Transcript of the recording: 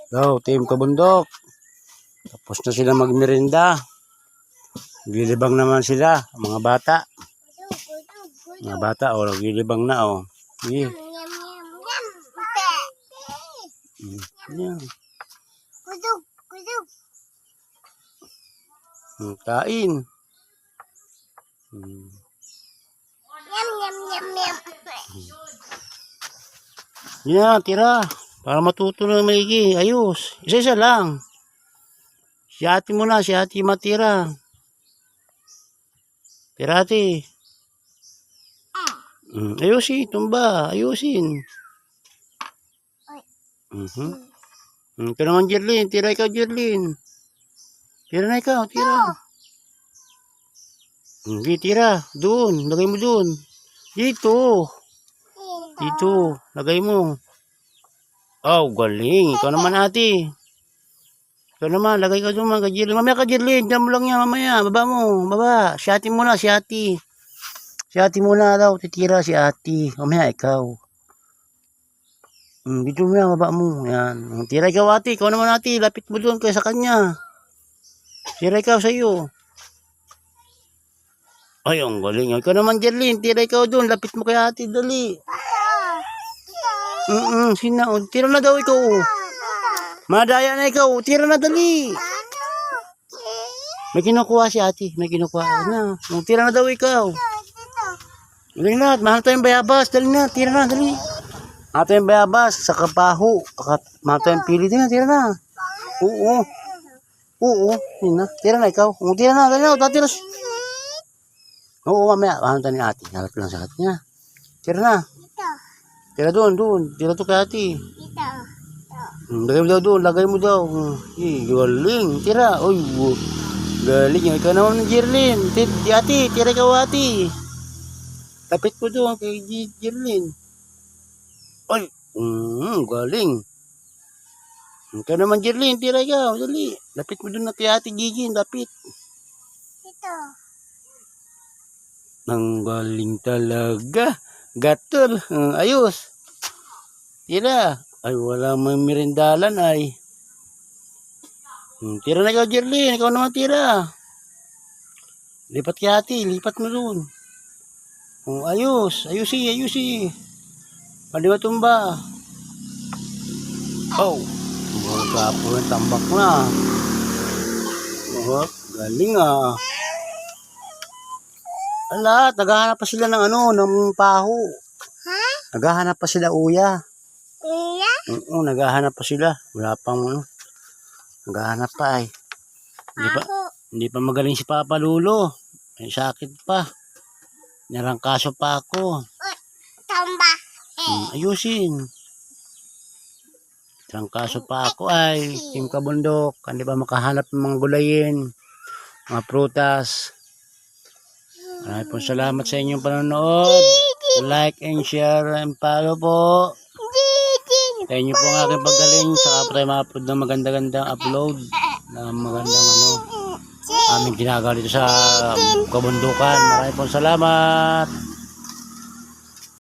Daw, team kabundok. Tapos na sila magmerinda. Gilibang naman sila, mga bata. Mga bata, gilibang na, Yeah. Yeah. Kain. Yeah, tira. Para matuto na maigi. Ayos. Isa-isa lang. Si ate muna, si ate matira. Tira ate. Ayusin, tumba. Ayusin. Ito naman Jerlyn. Tira ikaw Jerlyn. Tira na ikaw, tira. Hindi, tira. Doon. Lagay mo doon. Dito. Dito. Lagay mo. Oh, galing. Ikaw naman ate. Ikaw naman. Lagay ka doon mga Jerlyn. Mamaya ka Jerlyn. Diyan mo lang yan mamaya. Baba mo. Baba. Si ate muna. Si ate. Si ate muna daw. Titira si ate. Mamaya ikaw. Dito mo yan. Baba mo. Yan. Tira ikaw ate. Ikaw naman ate. Lapit mo doon kaya sa kanya. Tira ikaw sa iyo. Ay, ang galing. Ikaw naman, Jerlyn. Tira ikaw doon. Lapit mo kay ate. Dali. Sina. Tira na daw ikaw. Madaya na ikaw. Tira na dali. May kinukuha si ate. May kinukuha na. Tira na daw ikaw. Dali na. Mahal tayong bayabas. Dali na. Tira na. Dali. Mahal tayong bayabas. Sa kapaho. Mahal tayong pili. Dali na. Tira na. Oo. Tira na ikaw. Tira na. Dali na. Tatira. Oo, mamaya. Mahal tayo ni ate. Harap lang sa ate niya. Tira na. Tira doon. Tira to kay ate. Lagay mo daw doon. Lagay mo daw. Galing. Tira. Uy, galing. Ikaw naman ng Jerlyn. Ate. Tira ikaw ate. Lapit mo doon kay Jerlyn. Uy. Galing. Ikaw naman Jerlyn. Tira ikaw. Dali. Lapit mo doon na kay ate Gigi. Lapit. Ang galing talaga. Gatol. Ayos. Tira. Ay, wala may merindalan ay. Tira na ikaw, Jerlyn. Ikaw naman tira. Lipat kay ate. Lipat mo doon. Ayos. Ayusi. Pwede ba tumba? Mga kapo ng tambak na. Galing ah. Ala, naghahanap pa sila ng paho. Naghahanap pa sila uya. Uya? Oo, naghahanap pa sila. Wala pang naghahanap pa ay. Hindi pa magaling si Papa Lulo. May sakit pa. Narangkaso pa ako. Tamba. Ayusin. Narangkaso pa ako ay. Team kabundok. Hindi pa makahanap ng mga gulayin. Mga prutas. Maraming po salamat sa inyong panonood. Like and share and follow po. Sa inyo po ang aking paggaling. Saka po tayo ma-upload ng maganda-gandang upload. Na magandang aming ginagawa dito sa kabundukan. Maraming po salamat.